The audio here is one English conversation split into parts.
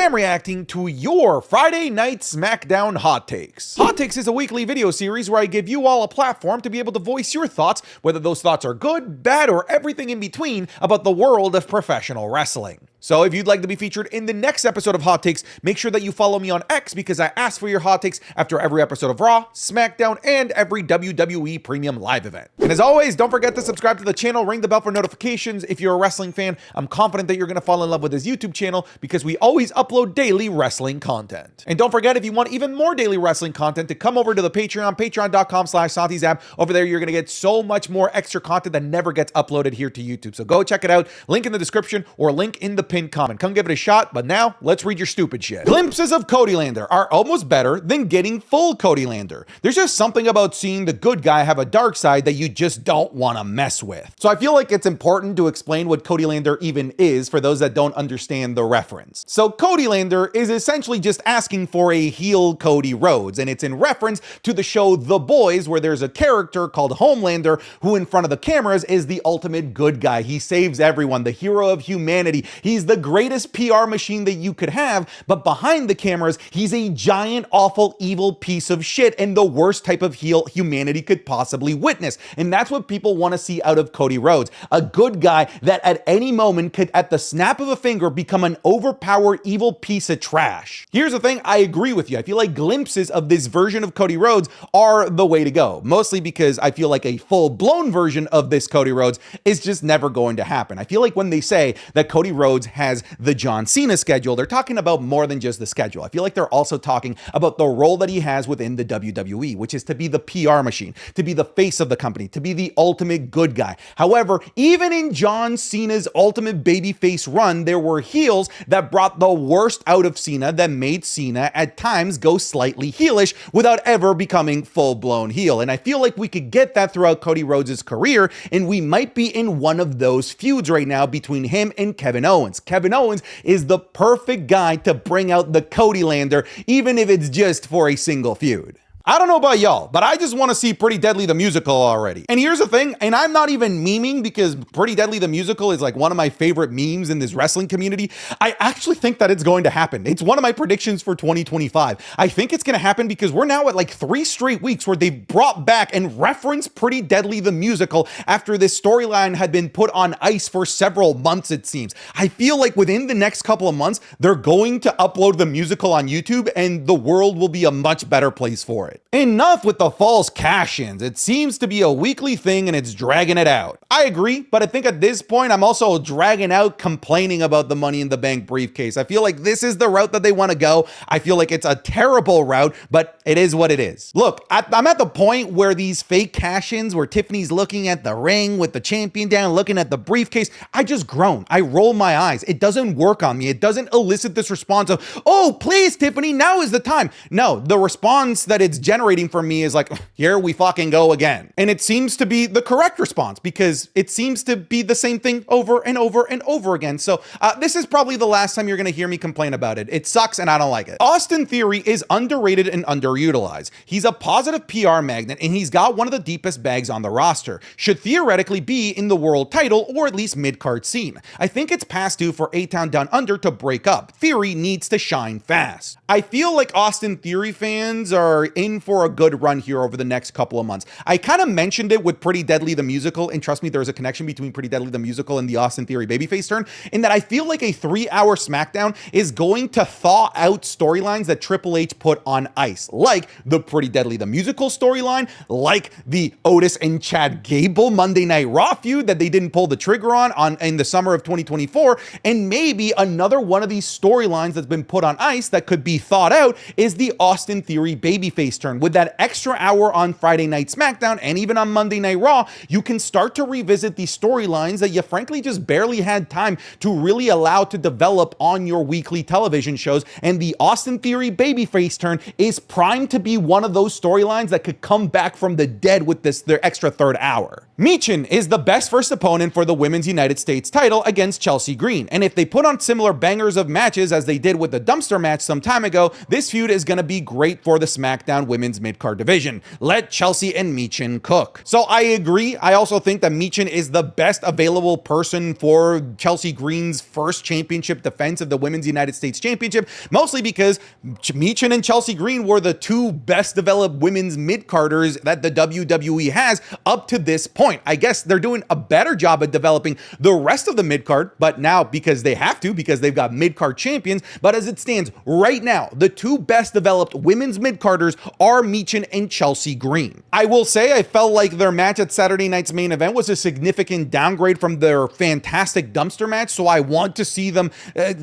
Today I'm reacting to your Friday Night SmackDown Hot Takes. Hot Takes is a weekly video series where I give you all a platform to be able to voice your thoughts, whether those thoughts are good, bad, or everything in between about the world of professional wrestling. So if you'd like to be featured in the next episode of Hot Takes, make sure that you follow me on X because I ask for your hot takes after every episode of Raw, SmackDown, and every WWE Premium Live event. And as always, don't forget to subscribe to the channel, ring the bell for notifications. If you're a wrestling fan, I'm confident that you're going to fall in love with this YouTube channel because we always upload daily wrestling content. And don't forget, if you want even more daily wrestling content, to come over to the Patreon, patreon.com/SantiZap. Over there, you're going to get so much more extra content that never gets uploaded here to YouTube. So go check it out. Link in the description or link in the pinned comment. Come give it a shot, but now let's read your stupid shit. Glimpses of Cody Lander are almost better than getting full Cody Lander. There's just something about seeing the good guy have a dark side that you just don't want to mess with. So I feel like it's important to explain what Cody Lander even is for those that don't understand the reference. So Cody Lander is essentially just asking for a heel Cody Rhodes, and it's in reference to the show The Boys, where there's a character called Homelander who in front of the cameras is the ultimate good guy. He saves everyone, the hero of humanity. He's the greatest PR machine that you could have, but behind the cameras, he's a giant, awful, evil piece of shit and the worst type of heel humanity could possibly witness. And that's what people want to see out of Cody Rhodes. A good guy that at any moment could, at the snap of a finger, become an overpowered, evil piece of trash. Here's the thing, I agree with you. I feel like glimpses of this version of Cody Rhodes are the way to go, mostly because I feel like a full-blown version of this Cody Rhodes is just never going to happen. I feel like when they say that Cody Rhodes has the John Cena schedule, they're talking about more than just the schedule. I feel like they're also talking about the role that he has within the WWE, which is to be the PR machine, to be the face of the company, to be the ultimate good guy. However, even in John Cena's ultimate babyface run, there were heels that brought the worst out of Cena, that made Cena at times go slightly heelish without ever becoming full-blown heel. And I feel like we could get that throughout Cody Rhodes' career, and we might be in one of those feuds right now between him and Kevin Owens. Kevin Owens is the perfect guy to bring out the Cody Lander, even if it's just for a single feud. I don't know about y'all, but I just want to see Pretty Deadly the Musical already. And here's the thing, and I'm not even memeing because Pretty Deadly the Musical is like one of my favorite memes in this wrestling community. I actually think that it's going to happen. It's one of my predictions for 2025. I think it's going to happen because we're now at like 3 straight weeks where they've brought back and referenced Pretty Deadly the Musical after this storyline had been put on ice for several months, it seems. I feel like within the next couple of months, they're going to upload the musical on YouTube and the world will be a much better place for it. Enough with the false cash-ins. It seems to be a weekly thing and it's dragging it out. I agree, but I think at this point, I'm also dragging out complaining about the Money in the Bank briefcase. I feel like this is the route that they want to go. I feel like it's a terrible route, but it is what it is. Look, I'm at the point where these fake cash-ins, where Tiffany's looking at the ring with the champion down, looking at the briefcase, I just groan. I roll my eyes. It doesn't work on me. It doesn't elicit this response of, oh, please, Tiffany, now is the time. No, the response that it's generating for me is like, here we fucking go again. And it seems to be the correct response because it seems to be the same thing over and over and over again. So this is probably the last time you're going to hear me complain about it. It sucks and I don't like it. Austin Theory is underrated and underutilized. He's a positive PR magnet and he's got one of the deepest bags on the roster. Should theoretically be in the world title or at least mid-card scene. I think it's past due for A-Town Down Under to break up. Theory needs to shine fast. I feel like Austin Theory fans are in for a good run here over the next couple of months. I kind of mentioned it with Pretty Deadly the Musical, and trust me, there's a connection between Pretty Deadly the Musical and the Austin Theory babyface turn, in that I feel like a 3-hour SmackDown is going to thaw out storylines that Triple H put on ice, like the Pretty Deadly the Musical storyline, like the Otis and Chad Gable Monday Night Raw feud that they didn't pull the trigger on in the summer of 2024, and maybe another one of these storylines that's been put on ice that could be thawed out is the Austin Theory babyface turn. With that extra hour on Friday Night SmackDown and even on Monday Night Raw, you can start to revisit these storylines that you frankly just barely had time to really allow to develop on your weekly television shows, and the Austin Theory babyface turn is primed to be one of those storylines that could come back from the dead with their extra third hour. Michin is the best first opponent for the Women's United States title against Chelsea Green, and if they put on similar bangers of matches as they did with the dumpster match some time ago, this feud is going to be great for the SmackDown women's mid-card division. Let Chelsea and Michin cook. So I agree. I also think that Michin is the best available person for Chelsea Green's first championship defense of the Women's United States Championship, mostly because Michin and Chelsea Green were the two best developed women's mid-carders that the WWE has up to this point. I guess they're doing a better job at developing the rest of the mid-card, but now because they have to, because they've got mid-card champions. But as it stands right now, the two best developed women's mid-carders are Michin and Chelsea Green. I will say I felt like their match at Saturday night's main event was a significant downgrade from their fantastic dumpster match, so I want to see them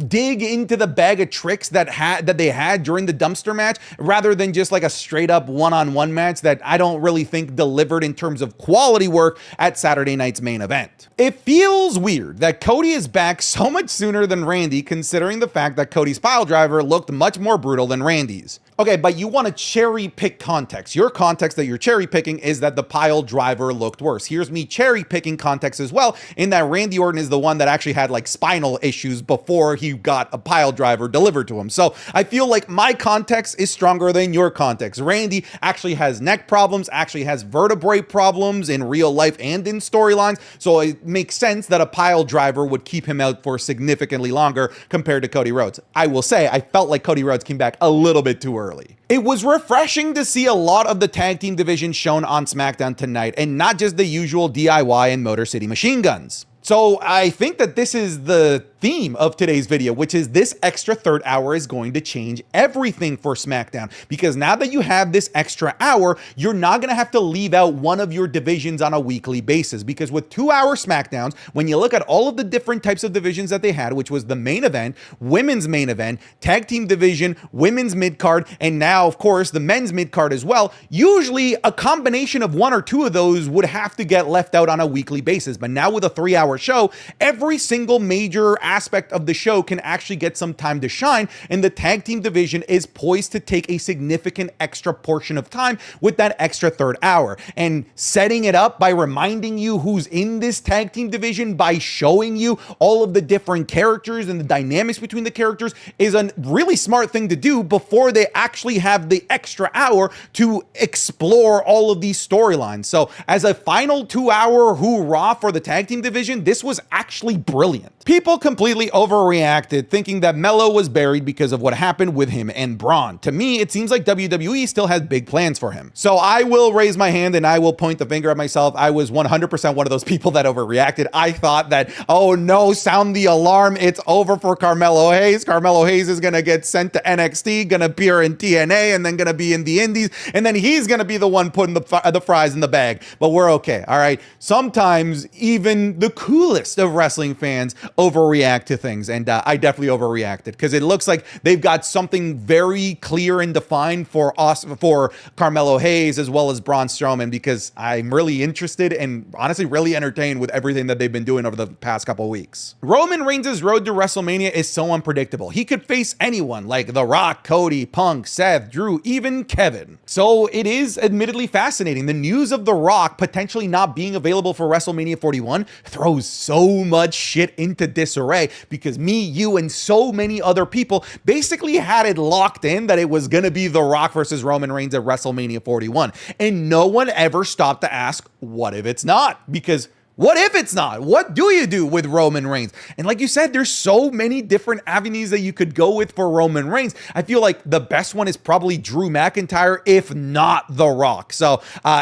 dig into the bag of tricks that they had during the dumpster match, rather than just like a straight up one-on-one match that I don't really think delivered in terms of quality work at Saturday night's main event. It feels weird that Cody is back so much sooner than Randy, considering the fact that Cody's piledriver looked much more brutal than Randy's. Okay, but you want to cherry pick context. Your context that you're cherry picking is that the pile driver looked worse. Here's me cherry picking context as well, in that Randy Orton is the one that actually had like spinal issues before he got a pile driver delivered to him. So I feel like my context is stronger than your context. Randy actually has neck problems, actually has vertebrae problems in real life and in storylines. So it makes sense that a pile driver would keep him out for significantly longer compared to Cody Rhodes. I will say I felt like Cody Rhodes came back a little bit too early. It was refreshing to see a lot of the tag team division shown on SmackDown tonight, and not just the usual DIY and Motor City Machine Guns. So I think that this is the theme of today's video, which is this extra third hour is going to change everything for SmackDown, because now that you have this extra hour, you're not going to have to leave out one of your divisions on a weekly basis, because with 2-hour SmackDowns, when you look at all of the different types of divisions that they had, which was the main event, women's main event, tag team division, women's mid-card, and now of course the men's mid-card as well, usually a combination of one or two of those would have to get left out on a weekly basis. But now with a 3-hour show, every single major aspect of the show can actually get some time to shine, and the tag team division is poised to take a significant extra portion of time with that extra third hour, and setting it up by reminding you who's in this tag team division by showing you all of the different characters and the dynamics between the characters is a really smart thing to do before they actually have the extra hour to explore all of these storylines. So as a final 2-hour hoorah for the tag team division, this was actually brilliant. People completely overreacted, thinking that Melo was buried because of what happened with him and Braun. To me, it seems like WWE still has big plans for him. So I will raise my hand and I will point the finger at myself. I was 100% one of those people that overreacted. I thought that, oh no, sound the alarm, it's over for Carmelo Hayes. Carmelo Hayes is gonna get sent to NXT, gonna appear in TNA, and then gonna be in the Indies, and then he's gonna be the one putting the fries in the bag. But we're okay, all right? Sometimes even the coolest of wrestling fans overreact to things, and I definitely overreacted, because it looks like they've got something very clear and defined for Carmelo Hayes as well as Braun Strowman, because I'm really interested and honestly really entertained with everything that they've been doing over the past couple of weeks. Roman Reigns' road to WrestleMania is so unpredictable. He could face anyone like The Rock, Cody, Punk, Seth, Drew, even Kevin. So it is admittedly fascinating. The news of The Rock potentially not being available for WrestleMania 41 throws so much shit into disarray, because me, you, and so many other people basically had it locked in that it was going to be The Rock versus Roman Reigns at WrestleMania 41. And no one ever stopped to ask, what if it's not? Because what if it's not? What do you do with Roman Reigns? And like you said, there's so many different avenues that you could go with for Roman Reigns. I feel like the best one is probably Drew McIntyre, if not The Rock. So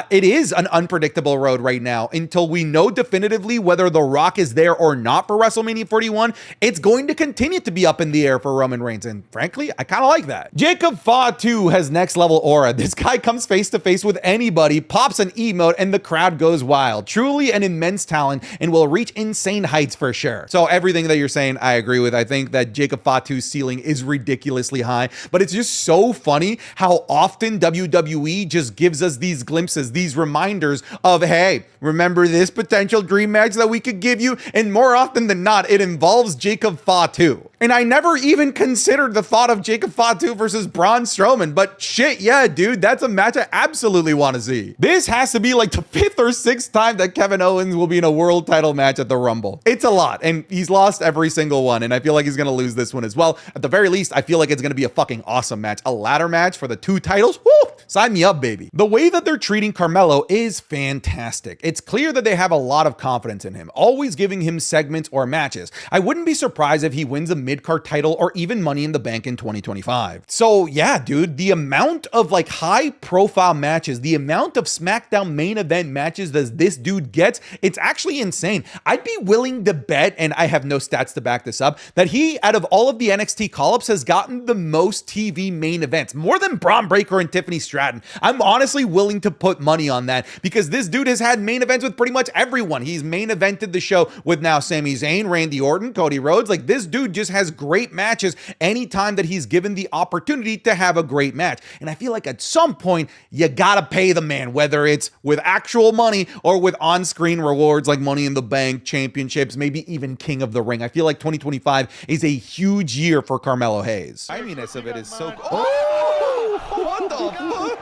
it is an unpredictable road right now until we know definitively whether The Rock is there or not for WrestleMania 41. It's going to continue to be up in the air for Roman Reigns. And frankly, I kind of like that. Jacob Fatu has next level aura. This guy comes face to face with anybody, pops an emote, and the crowd goes wild. Truly an immense talent, and will reach insane heights for sure. So everything that you're saying, I agree with. I think that Jacob Fatu's ceiling is ridiculously high, but it's just so funny how often WWE just gives us these glimpses, these reminders of, hey, remember this potential dream match that we could give you? And more often than not, it involves Jacob Fatu. And I never even considered the thought of Jacob Fatu versus Braun Strowman, but shit, yeah, dude, that's a match I absolutely want to see. This has to be like the 5th or 6th time that Kevin Owens will be in a world title match at the Rumble. It's a lot, and he's lost every single one, and I feel like he's going to lose this one as well. At the very least, I feel like it's going to be a fucking awesome match. A ladder match for the 2 titles. Woo! sign me up, baby. The way that they're treating Carmelo is fantastic. It's clear that they have a lot of confidence in him, always giving him segments or matches. I wouldn't be surprised if he wins a mid-card title or even Money in the Bank in 2025. So yeah, dude, the amount of like high profile matches, the amount of SmackDown main event matches that this dude gets, it's actually insane. I'd be willing to bet, and I have no stats to back this up, that he, out of all of the NXT call-ups, has gotten the most TV main events, more than Braun Breaker and Tiffany Stratton. I'm honestly willing to put money on that because this dude has had main events with pretty much everyone. He's main evented the show with now Sami Zayn, Randy Orton, Cody Rhodes. Like, this dude just has great matches anytime that he's given the opportunity to have a great match. And I feel like at some point, you gotta pay the man, whether it's with actual money or with on-screen rewards like Money in the Bank, championships, maybe even King of the Ring. I feel like 2025 is a huge year for Carmelo Hayes. I mean, of it is so cool. Oh, what the fuck?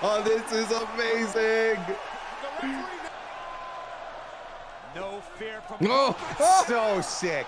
Oh, this is amazing. No fear from so sick.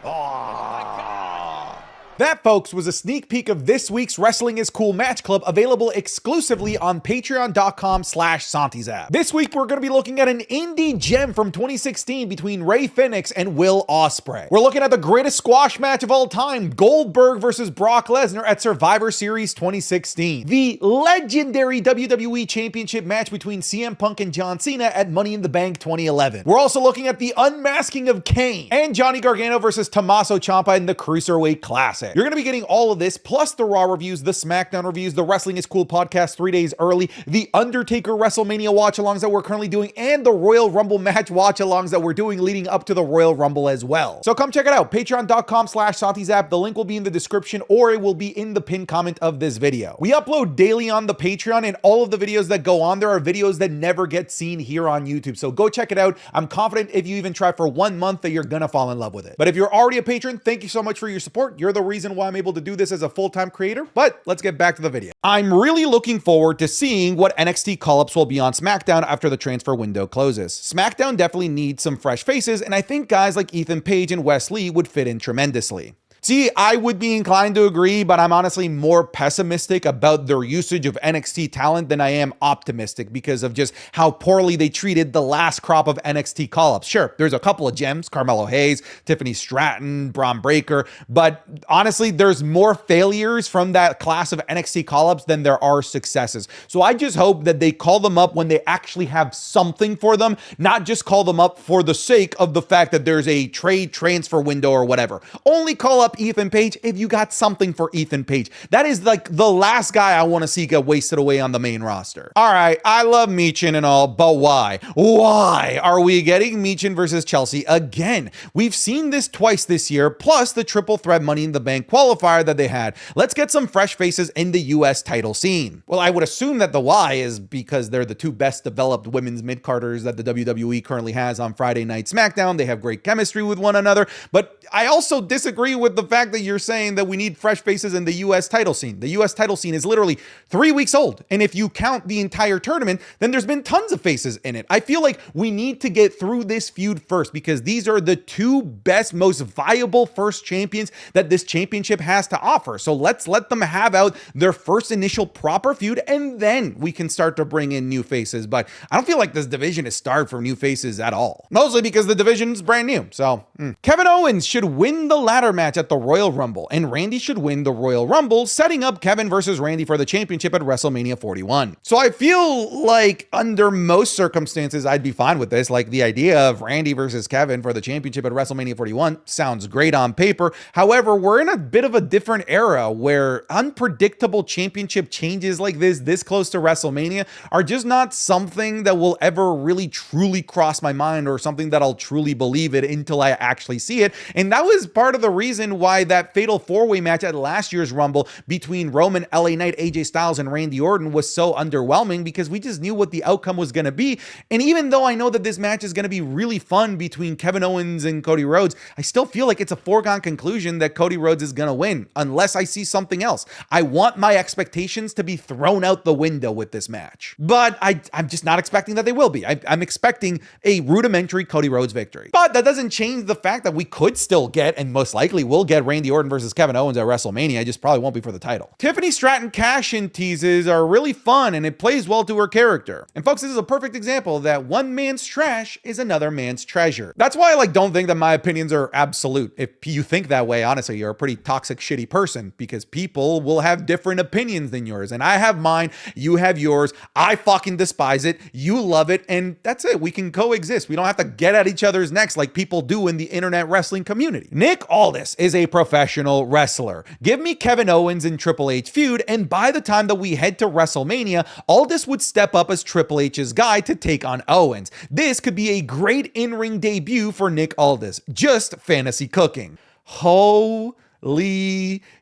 Oh. That, folks, was a sneak peek of this week's Wrestling is Cool Match Club, available exclusively on patreon.com/SantiZap. This week, we're going to be looking at an indie gem from 2016 between Rey Fenix and Will Ospreay. We're looking at the greatest squash match of all time, Goldberg versus Brock Lesnar at Survivor Series 2016. The legendary WWE Championship match between CM Punk and John Cena at Money in the Bank 2011. We're also looking at the unmasking of Kane and Johnny Gargano versus Tommaso Ciampa in the Cruiserweight Classic. You're going to be getting all of this, plus the Raw reviews, the SmackDown reviews, the Wrestling is Cool podcast 3 days early, the Undertaker WrestleMania watch-alongs that we're currently doing, and the Royal Rumble match watch-alongs that we're doing leading up to the Royal Rumble as well. So come check it out, patreon.com/SantiZap. The link will be in the description, or it will be in the pinned comment of this video. We upload daily on the Patreon, and all of the videos that go on there are videos that never get seen here on YouTube. So go check it out. I'm confident if you even try for 1 month that you're going to fall in love with it. But if you're already a patron, thank you so much for your support. You're the reason why I'm able to do this as a full-time creator, but let's get back to the video. I'm really looking forward to seeing what NXT call-ups will be on SmackDown after the transfer window closes. SmackDown definitely needs some fresh faces, and I think guys like Ethan Page and Wes Lee would fit in tremendously. See, I would be inclined to agree, but I'm honestly more pessimistic about their usage of NXT talent than I am optimistic because of just how poorly they treated the last crop of NXT call-ups. Sure, there's a couple of gems, Carmelo Hayes, Tiffany Stratton, Braun Breaker, but honestly, there's more failures from that class of NXT call-ups than there are successes. So I just hope that they call them up when they actually have something for them, not just call them up for the sake of the fact that there's a trade transfer window or whatever. Only call up Ethan Page if you got something for Ethan Page. That is like the last guy I want to see get wasted away on the main roster. All right, I love Michin and all, but why? Why are we getting Michin versus Chelsea again? We've seen this twice this year, plus the triple threat Money in the Bank qualifier that they had. Let's get some fresh faces in the US title scene. Well, I would assume that the why is because they're the two best developed women's mid-carders that the WWE currently has on Friday Night SmackDown. They have great chemistry with one another, but I also disagree with the fact that you're saying that we need fresh faces in the US title scene. The US title scene is literally 3 weeks old. And if you count the entire tournament, then there's been tons of faces in it. I feel like we need to get through this feud first because these are the two best, most viable first champions that this championship has to offer. So let's let them have out their first initial proper feud and then we can start to bring in new faces. But I don't feel like this division is starved for new faces at all. Mostly because the division's brand new. So Kevin Owens should win the ladder match at the Royal Rumble, and Randy should win the Royal Rumble, setting up Kevin versus Randy for the championship at WrestleMania 41. So I feel like under most circumstances, I'd be fine with this. Like the idea of Randy versus Kevin for the championship at WrestleMania 41 sounds great on paper. However, we're in a bit of a different era where unpredictable championship changes like this close to WrestleMania are just not something that will ever really truly cross my mind or something that I'll truly believe it until I actually see it. And that was part of the reason why that fatal four-way match at last year's Rumble between Roman, LA Knight, AJ Styles, and Randy Orton was so underwhelming because we just knew what the outcome was going to be. And even though I know that this match is going to be really fun between Kevin Owens and Cody Rhodes, I still feel like it's a foregone conclusion that Cody Rhodes is going to win unless I see something else. I want my expectations to be thrown out the window with this match, but I'm just not expecting that they will be. I'm expecting a rudimentary Cody Rhodes victory, but that doesn't change the fact that we could still get, and most likely will get Randy Orton versus Kevin Owens at WrestleMania, it just probably won't be for the title. Tiffany Stratton cash-in teases are really fun and it plays well to her character. And folks, this is a perfect example that one man's trash is another man's treasure. That's why I don't think that my opinions are absolute. If you think that way, honestly, you're a pretty toxic, shitty person, because people will have different opinions than yours. And I have mine, you have yours. I fucking despise it. You love it. And that's it. We can coexist. We don't have to get at each other's necks like people do in the internet wrestling community. Nick Aldis is a professional wrestler. Give me Kevin Owens and Triple H feud, and by the time that we head to WrestleMania, Aldis would step up as Triple H's guy to take on Owens. This could be a great in-ring debut for Nick Aldis. Just fantasy cooking. Holy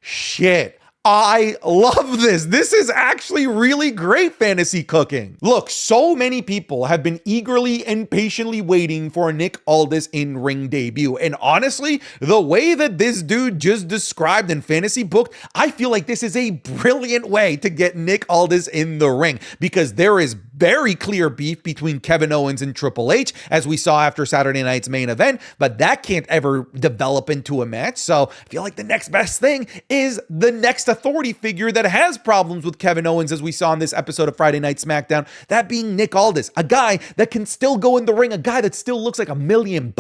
shit. I love this. This is actually really great fantasy cooking. Look, so many people have been eagerly and patiently waiting for a Nick Aldis in-ring debut. And honestly, the way that this dude just described and fantasy booked, I feel like this is a brilliant way to get Nick Aldis in the ring, because there is very clear beef between Kevin Owens and Triple H, as we saw after Saturday night's main event, but that can't ever develop into a match. So I feel like the next best thing is the next authority figure that has problems with Kevin Owens, as we saw in this episode of Friday Night SmackDown, that being Nick Aldis, a guy that can still go in the ring, a guy that still looks like $1 million.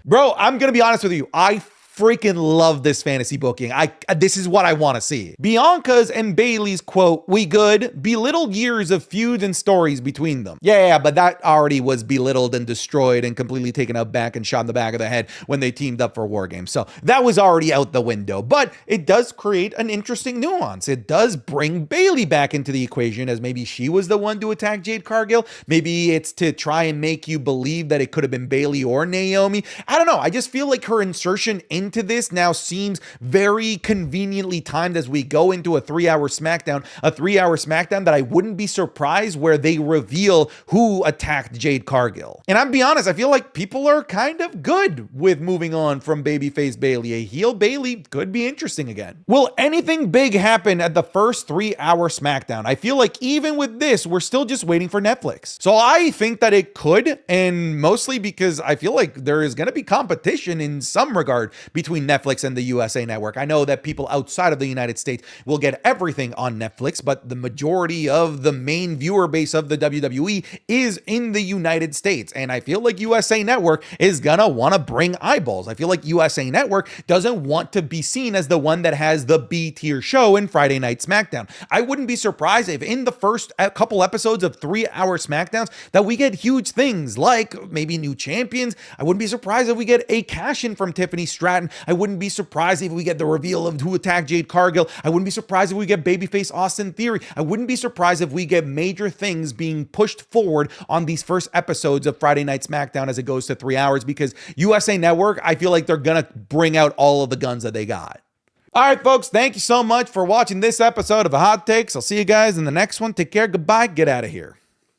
Bro, I'm gonna be honest with you. I freaking love this fantasy booking. This is what I want to see. Bianca's and Bayley's quote, "We good," belittled years of feuds and stories between them. Yeah, but that already was belittled and destroyed and completely taken out back and shot in the back of the head when they teamed up for War Games. So that was already out the window, but it does create an interesting nuance. It does bring Bayley back into the equation, as maybe she was the one to attack Jade Cargill. Maybe it's to try and make you believe that it could have been Bayley or Naomi. I don't know. I just feel like her insertion into this now seems very conveniently timed as we go into a 3-hour SmackDown that I wouldn't be surprised where they reveal who attacked Jade Cargill. And I'm be honest, I feel like people are kind of good with moving on from babyface Bayley. A heel Bayley could be interesting again. Will anything big happen at the first 3-hour SmackDown? I feel like even with this, we're still just waiting for Netflix. So I think that it could, and mostly because I feel like there is going to be competition in some regard between Netflix and the USA Network. I know that people outside of the United States will get everything on Netflix, but the majority of the main viewer base of the WWE is in the United States. And I feel like USA Network is gonna want to bring eyeballs. I feel like USA Network doesn't want to be seen as the one that has the B-tier show in Friday Night SmackDown. I wouldn't be surprised if in the first couple episodes of 3-hour SmackDowns that we get huge things like maybe new champions. I wouldn't be surprised if we get a cash-in from Tiffany Stratton. I wouldn't be surprised if we get the reveal of who attacked Jade Cargill. I wouldn't be surprised if we get babyface Austin Theory. I wouldn't be surprised if we get major things being pushed forward on these first episodes of Friday Night SmackDown as it goes to 3 hours, because USA Network, I feel like they're gonna bring out all of the guns that they got. All right, folks, thank you so much for watching this episode of Hot Takes. I'll see you guys in the next one. Take care. Goodbye. Get out of here.